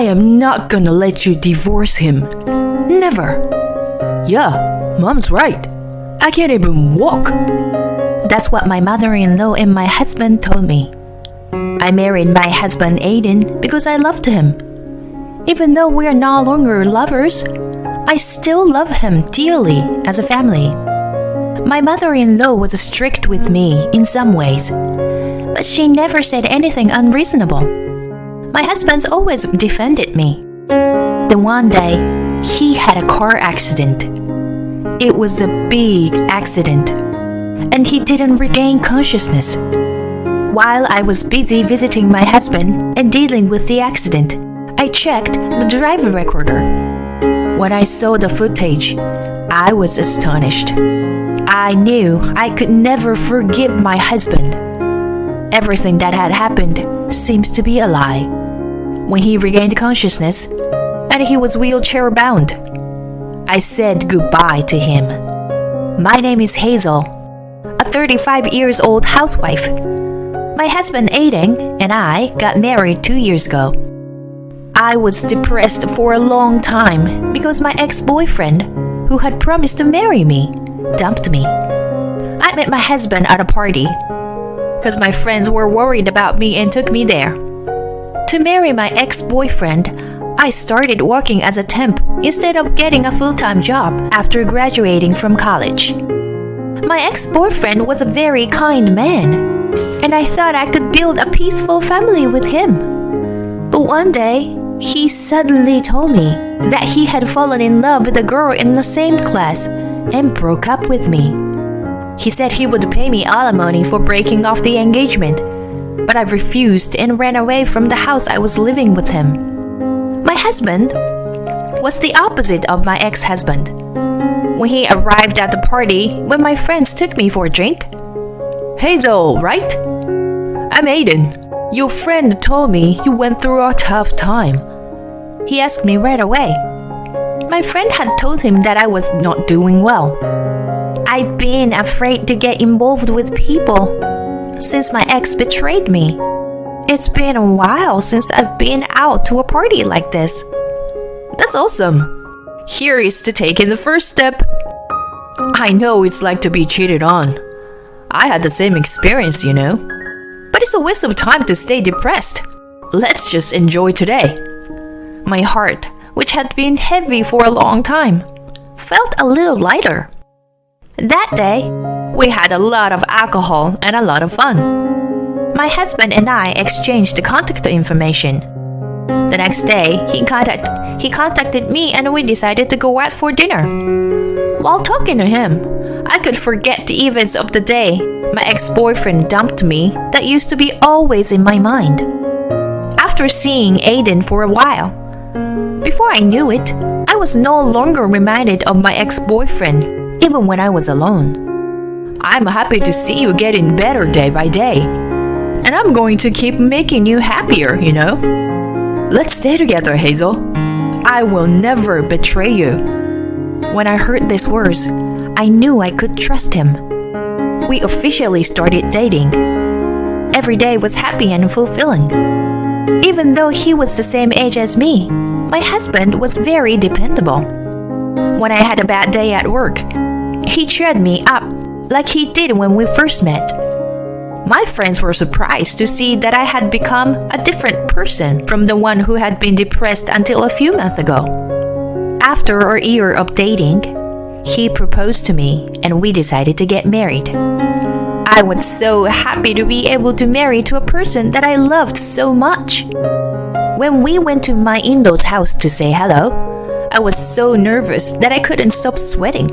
I am not gonna let you divorce him. Never. Yeah, Mom's right. I can't even walk. That's what my mother-in-law and my husband told me. I married my husband Aiden because I loved him. Even though we are no longer lovers, I still love him dearly as a family. My mother-in-law was strict with me in some ways, but she never said anything unreasonable. My husband's always defended me. Then one day, he had a car accident. It was a big accident, and he didn't regain consciousness. While I was busy visiting my husband and dealing with the accident, I checked the driver recorder. When I saw the footage, I was astonished. I knew I could never forgive my husband. Everything that had happened seems to be a lie. When he regained consciousness, and he was wheelchair-bound, I said goodbye to him. My name is Hazel, a 35-year-old housewife. My husband Aiden and I got married 2 years ago. I was depressed for a long time because my ex-boyfriend, who had promised to marry me, dumped me. I met my husband at a party because my friends were worried about me and took me there. To marry my ex-boyfriend, I started working as a temp instead of getting a full-time job after graduating from college. My ex-boyfriend was a very kind man, and I thought I could build a peaceful family with him. But one day, he suddenly told me that he had fallen in love with a girl in the same class and broke up with me. He said he would pay me alimony for breaking off the engagement, but I refused and ran away from the house I was living with him. My husband was the opposite of my ex-husband. When he arrived at the party, when my friends took me for a drink, Hazel, right? I'm Aiden. Your friend told me you went through a tough time. He asked me right away. My friend had told him that I was not doing well. I'd been afraid to get involved with people since my ex betrayed me. It's been a while since I've been out to a party like this. That's awesome. Here is to taking the first step. I know it's like to be cheated on. I had the same experience, you know. But it's a waste of time to stay depressed. Let's just enjoy today. My heart, which had been heavy for a long time, felt a little lighter. That day, we had a lot of alcohol and a lot of fun. My husband and I exchanged contact information. The next day, he contacted me and we decided to go out for dinner. While talking to him, I could forget the events of the day my ex-boyfriend dumped me that used to be always in my mind. After seeing Aiden for a while, before I knew it, I was no longer reminded of my ex-boyfriend, even when I was alone. I'm happy to see you getting better day by day. And I'm going to keep making you happier, you know? Let's stay together, Hazel. I will never betray you. When I heard these words, I knew I could trust him. We officially started dating. Every day was happy and fulfilling. Even though he was the same age as me, my husband was very dependable. When I had a bad day at work, he cheered me up like he did when we first met. My friends were surprised to see that I had become a different person from the one who had been depressed until a few months ago. After a year of dating, he proposed to me and we decided to get married. I was so happy to be able to marry to a person that I loved so much. When we went to my in-laws' house to say hello, I was so nervous that I couldn't stop sweating.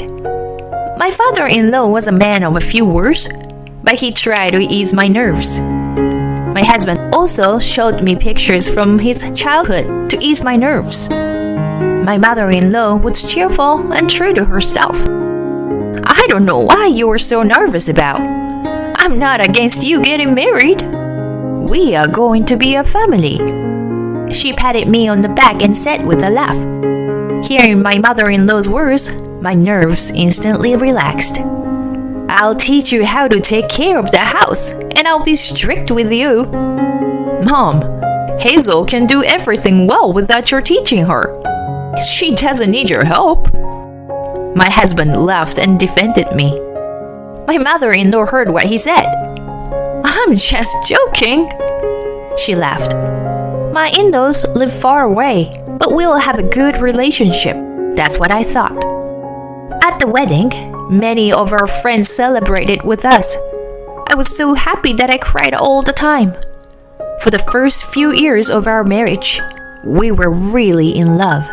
My father-in-law was a man of a few words, but he tried to ease my nerves. My husband also showed me pictures from his childhood to ease my nerves. My mother-in-law was cheerful and true to herself. I don't know why you were so nervous about. I'm not against you getting married. We are going to be a family. She patted me on the back and said with a laugh. Hearing my mother-in-law's words, my nerves instantly relaxed. I'll teach you how to take care of the house, and I'll be strict with you. Mom, Hazel can do everything well without your teaching her. She doesn't need your help." My husband laughed and defended me. My mother-in-law heard what he said. "I'm just joking," she laughed. My in-laws live far away, but we'll have a good relationship. That's what I thought. At the wedding, many of our friends celebrated with us. I was so happy that I cried all the time. For the first few years of our marriage, we were really in love.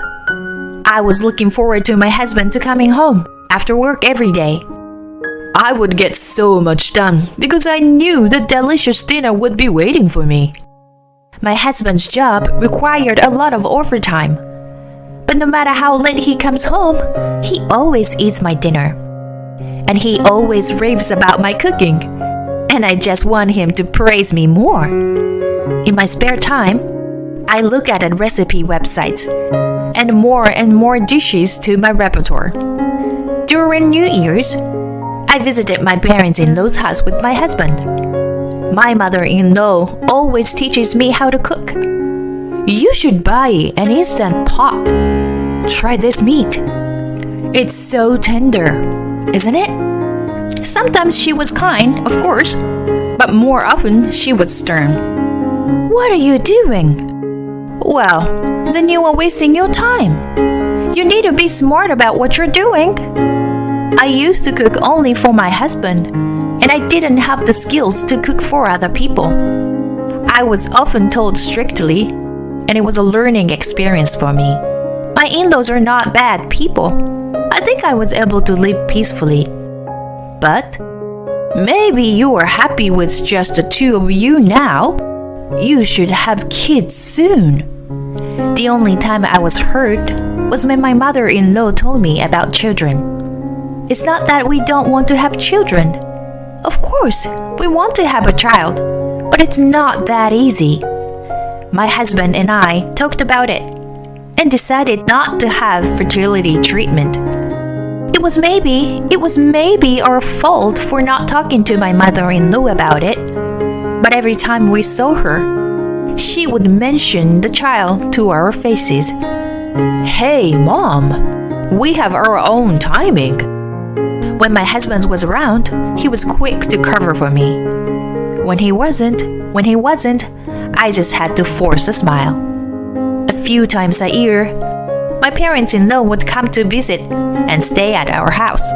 I was looking forward to my husband to coming home after work every day. I would get so much done because I knew the delicious dinner would be waiting for me. My husband's job required a lot of overtime. But no matter how late he comes home, he always eats my dinner. And he always raves about my cooking. And I just want him to praise me more. In my spare time, I look at recipe websites and more dishes to my repertoire. During New Year's, I visited my parents-in-law's house with my husband. My mother-in-law always teaches me how to cook. You should buy an instant pot. Try this meat. It's so tender, isn't it? Sometimes she was kind, of course, but more often she was stern. What are you doing? Well, then you are wasting your time. You need to be smart about what you're doing. I used to cook only for my husband, and I didn't have the skills to cook for other people. I was often told strictly, and it was a learning experience for me. My in-laws are not bad people. I think I was able to live peacefully. But maybe you are happy with just the two of you now. You should have kids soon. The only time I was hurt was when my mother-in-law told me about children. It's not that we don't want to have children. Of course, we want to have a child, but it's not that easy. My husband and I talked about it and decided not to have fertility treatment. It was maybe our fault for not talking to my mother-in-law about it. But every time we saw her, she would mention the child to our faces. Hey, Mom, we have our own timing. When my husband was around, he was quick to cover for me. When he wasn't, I just had to force a smile. A few times a year, my parents-in-law would come to visit and stay at our house.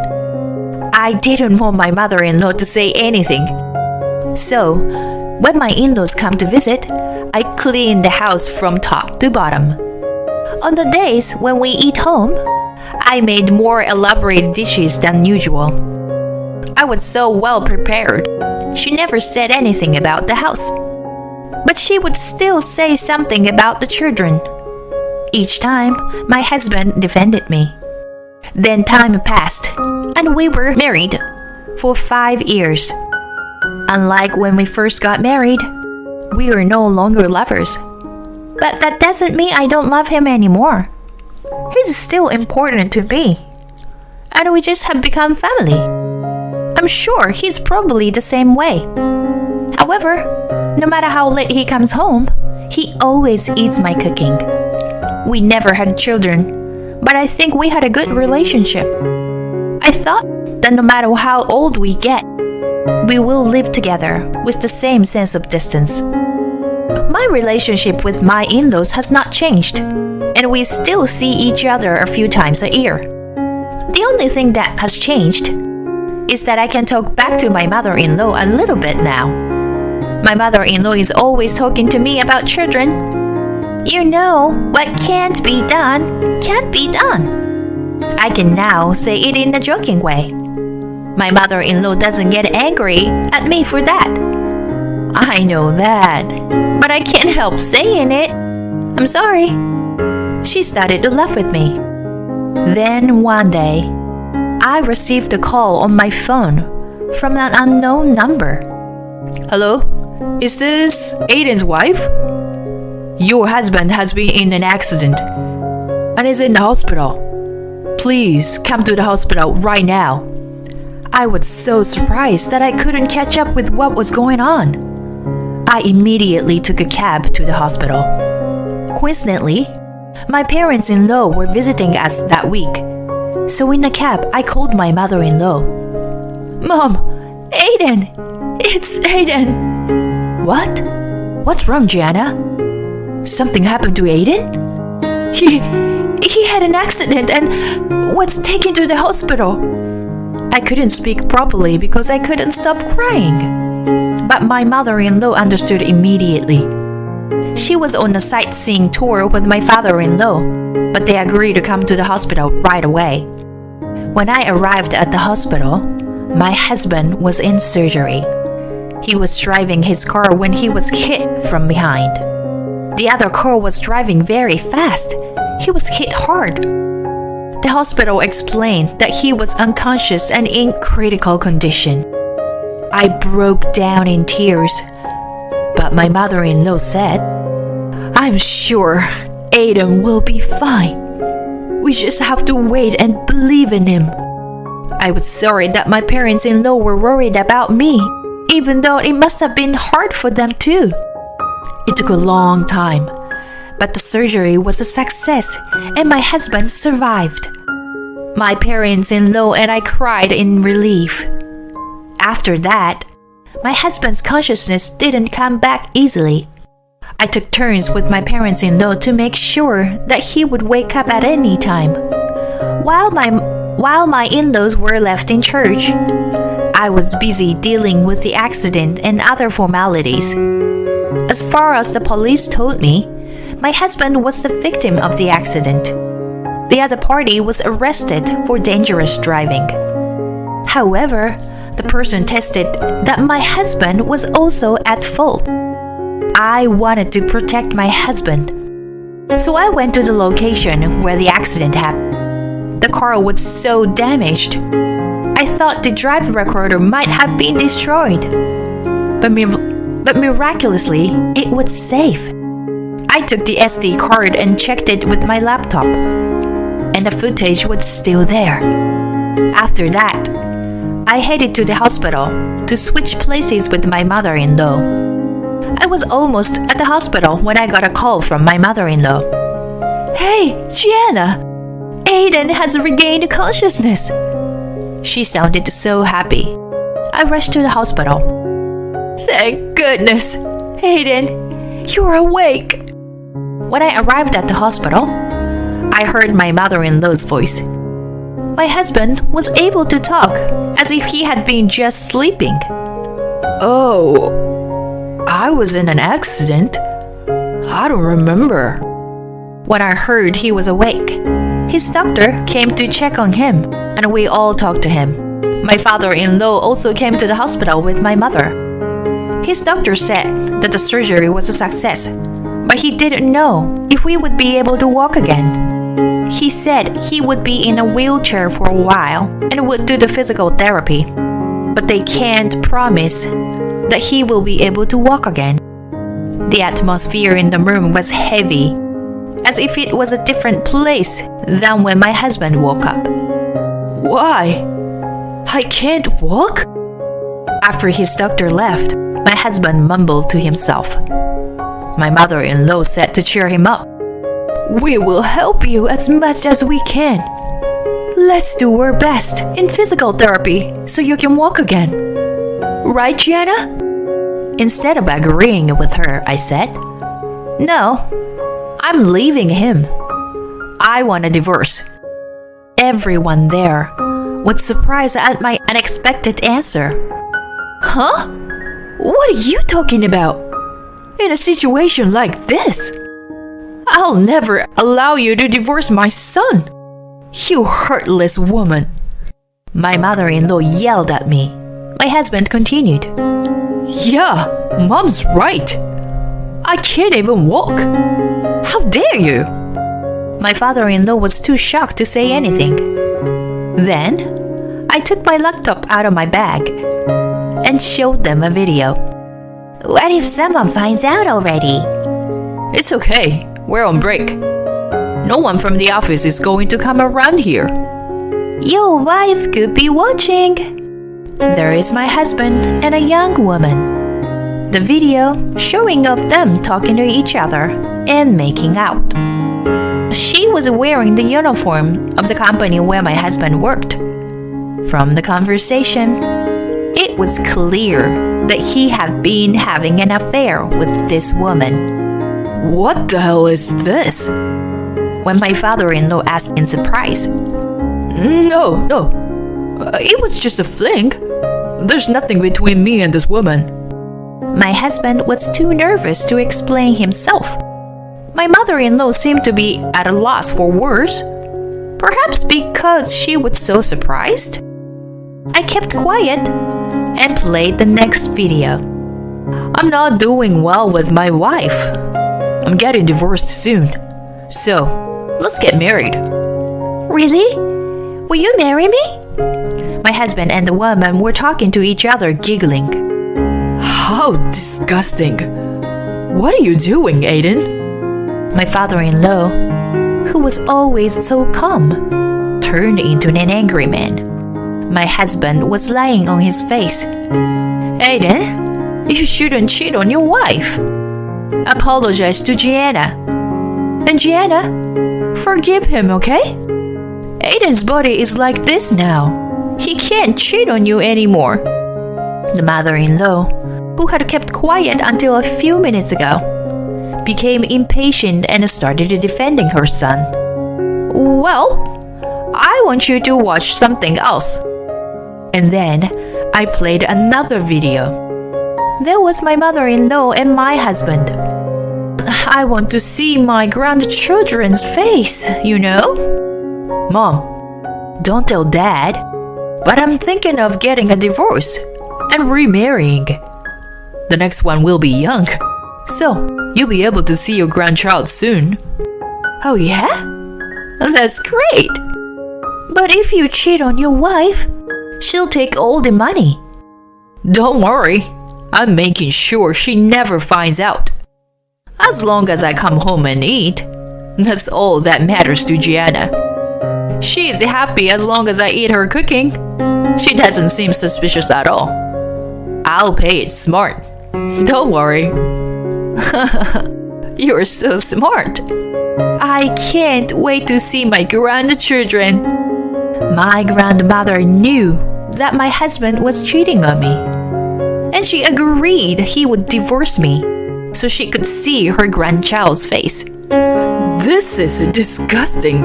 I didn't want my mother-in-law to say anything. So, when my in-laws come to visit, I clean the house from top to bottom. On the days when we eat home, I made more elaborate dishes than usual. I was so well prepared. She never said anything about the house. But she would still say something about the children. Each time, my husband defended me. Then time passed, and we were married for 5 years. Unlike when we first got married, we are no longer lovers. But that doesn't mean I don't love him anymore. He's still important to me. And we just have become family. I'm sure he's probably the same way. However, no matter how late he comes home, he always eats my cooking. We never had children, but I think we had a good relationship. I thought that no matter how old we get, we will live together with the same sense of distance. My relationship with my in-laws has not changed, and we still see each other a few times a year. The only thing that has changed is that I can talk back to my mother-in-law a little bit now. My mother-in-law is always talking to me about children. You know, what can't be done, can't be done. I can now say it in a joking way. My mother-in-law doesn't get angry at me for that. I know that, but I can't help saying it. I'm sorry. She started to laugh with me. Then one day, I received a call on my phone from an unknown number. Hello? Is this Aiden's wife? Your husband has been in an accident and is in the hospital. Please come to the hospital right now. I was so surprised that I couldn't catch up with what was going on. I immediately took a cab to the hospital. Coincidentally, my parents-in-law were visiting us that week. So in the cab, I called my mother-in-law. "Mom, Aiden! It's Aiden!" "What? What's wrong, Gianna? Something happened to Aiden?" He had an accident and was taken to the hospital." I couldn't speak properly because I couldn't stop crying. But my mother-in-law understood immediately. She was on a sightseeing tour with my father-in-law, but they agreed to come to the hospital right away. When I arrived at the hospital, my husband was in surgery. He was driving his car when he was hit from behind. The other car was driving very fast. He was hit hard. The hospital explained that he was unconscious and in critical condition. I broke down in tears, but my mother-in-law said, "I'm sure Aiden will be fine. We just have to wait and believe in him." I was sorry that my parents-in-law were worried about me, even though it must have been hard for them too. It took a long time, but the surgery was a success and my husband survived. My parents-in-law and I cried in relief. After that, my husband's consciousness didn't come back easily. I took turns with my parents-in-law to make sure that he would wake up at any time. While my in-laws were left in church, I was busy dealing with the accident and other formalities. As far as the police told me, my husband was the victim of the accident. The other party was arrested for dangerous driving. However, the person tested that my husband was also at fault. I wanted to protect my husband. So I went to the location where the accident happened. The car was so damaged. I thought the drive recorder might have been destroyed. But miraculously, it was safe. I took the SD card and checked it with my laptop, and the footage was still there. After that, I headed to the hospital to switch places with my mother-in-law. I was almost at the hospital when I got a call from my mother-in-law. "Hey, Gianna! Aiden has regained consciousness." She sounded so happy. I rushed to the hospital. "Thank goodness! Aiden, you're awake!" When I arrived at the hospital, I heard my mother-in-law's voice. My husband was able to talk as if he had been just sleeping. "Oh, I was in an accident? I don't remember." When I heard he was awake, his doctor came to check on him, and we all talked to him. My father-in-law also came to the hospital with my mother. His doctor said that the surgery was a success, but he didn't know if we would be able to walk again. He said he would be in a wheelchair for a while and would do the physical therapy, but they can't promise that he will be able to walk again. The atmosphere in the room was heavy, as if it was a different place than when my husband woke up. "Why? I can't walk?" After his doctor left, my husband mumbled to himself. My mother-in-law said to cheer him up, "We will help you as much as we can. Let's do our best in physical therapy so you can walk again. Right, Gianna?" Instead of agreeing with her, I said, "No, I'm leaving him. I want a divorce." Everyone there was surprised at my unexpected answer. "Huh? What are you talking about? In a situation like this, I'll never allow you to divorce my son. You heartless woman." My mother-in-law yelled at me. My husband continued, "Yeah, Mom's right. I can't even walk. How dare you?" My father-in-law was too shocked to say anything. Then, I took my laptop out of my bag and showed them a video. "What if someone finds out already?" "It's okay. We're on break. No one from the office is going to come around here." "Your wife could be watching." There is my husband and a young woman. The video showing of them talking to each other and making out. She was wearing the uniform of the company where my husband worked. From the conversation, it was clear that he had been having an affair with this woman. What the hell is this? When my father-in-law asked in surprise, No. It was just a fling. There's nothing between me and this woman. my husband was too nervous to explain himself. My mother-in-law seemed to be at a loss for words, perhaps because she was so surprised. I kept quiet and played the next video. I'm not doing well with my wife. I'm getting divorced soon. So, let's get married. Really? Will you marry me? My husband and the woman were talking to each other, giggling. How disgusting. What are you doing, Aiden? My father-in-law, who was always so calm, turned into an angry man. My husband was lying on his face. Aiden, you shouldn't cheat on your wife. Apologize to Gianna. And Gianna, forgive him, okay? Aiden's body is like this now. He can't cheat on you anymore. The mother-in-law, who had kept quiet until a few minutes ago, became impatient and started defending her son. Well, I want you to watch something else. And then I played another video. There was my mother-in-law and my husband. I want to see my grandchildren's face, you know? Mom, don't tell Dad, but I'm thinking of getting a divorce and remarrying. The next one will be young, so you'll be able to see your grandchild soon. Oh yeah? That's great. But if you cheat on your wife, she'll take all the money. Don't worry, I'm making sure she never finds out. As long as I come home and eat, that's all that matters to Gianna. She's happy as long as I eat her cooking. She doesn't seem suspicious at all. I'll pay it smart. Don't worry. You're so smart. I can't wait to see my grandchildren. My grandmother knew that my husband was cheating on me, and she agreed he would divorce me so she could see her grandchild's face. This is disgusting.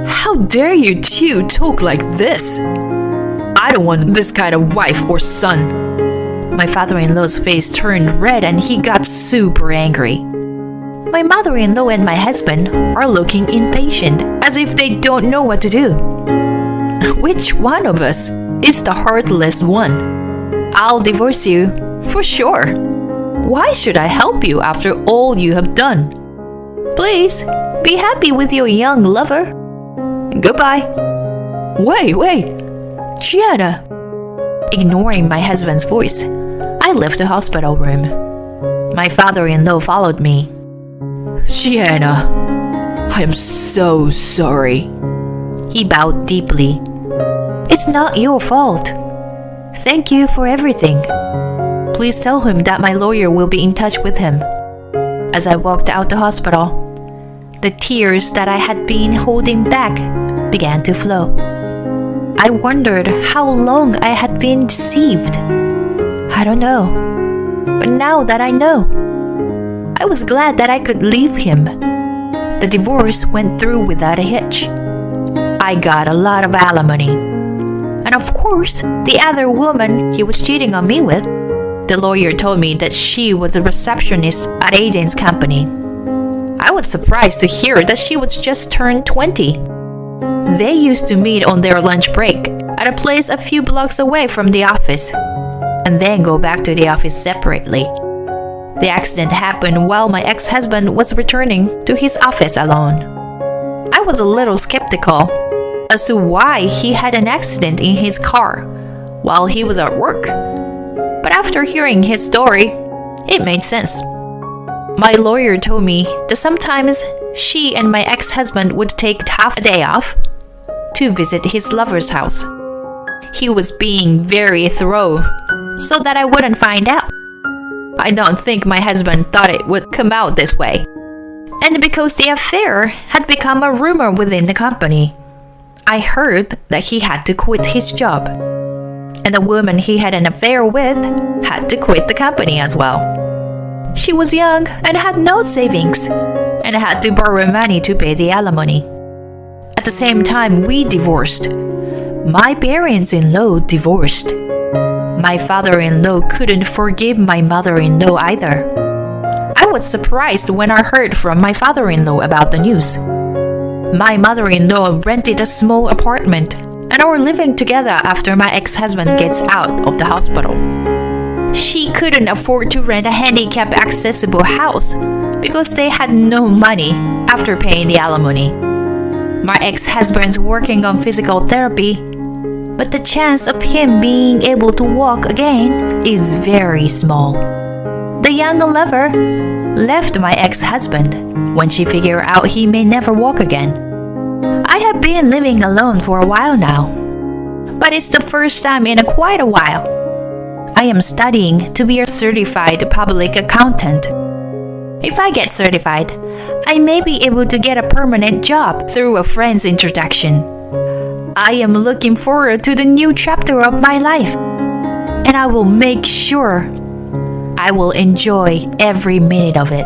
How dare you two talk like this? I don't want this kind of wife or son. My father-in-law's face turned red and he got super angry. My mother-in-law and my husband are looking impatient, as if they don't know what to do. Which one of us is the heartless one? I'll divorce you, for sure. Why should I help you after all you have done? Please, be happy with your young lover. Goodbye. Wait. Gianna. Ignoring my husband's voice, I left the hospital room. My father-in-law followed me. Gianna, I am so sorry. He bowed deeply. It's not your fault. Thank you for everything. Please tell him that my lawyer will be in touch with him. As I walked out the hospital, the tears that I had been holding back began to flow. I wondered how long I had been deceived. I don't know. But now that I know, I was glad that I could leave him. The divorce went through without a hitch. I got a lot of alimony. And of course, the other woman he was cheating on me with, the lawyer told me that she was a receptionist at Aiden's company. I was surprised to hear that she was just turned 20. They used to meet on their lunch break at a place a few blocks away from the office, and then go back to the office separately. The accident happened while my ex-husband was returning to his office alone. I was a little skeptical as to why he had an accident in his car while he was at work. But after hearing his story, it made sense. My lawyer told me that sometimes she and my ex-husband would take half a day off to visit his lover's house. He was being very thorough so that I wouldn't find out. I don't think my husband thought it would come out this way. And because the affair had become a rumor within the company, I heard that he had to quit his job. And the woman he had an affair with had to quit the company as well. She was young and had no savings, and had to borrow money to pay the alimony. At the same time, we divorced. My parents-in-law divorced. My father-in-law couldn't forgive my mother-in-law either. I was surprised when I heard from my father-in-law about the news. My mother-in-law rented a small apartment and are living together after my ex-husband gets out of the hospital. She couldn't afford to rent a handicap-accessible house because they had no money after paying the alimony. My ex-husband's working on physical therapy, but the chance of him being able to walk again is very small. The young lover left my ex-husband when she figured out he may never walk again. I have been living alone for a while now, but it's the first time in quite a while. I am studying to be a certified public accountant. If I get certified, I may be able to get a permanent job through a friend's introduction. I am looking forward to the new chapter of my life, and I will make sure I will enjoy every minute of it.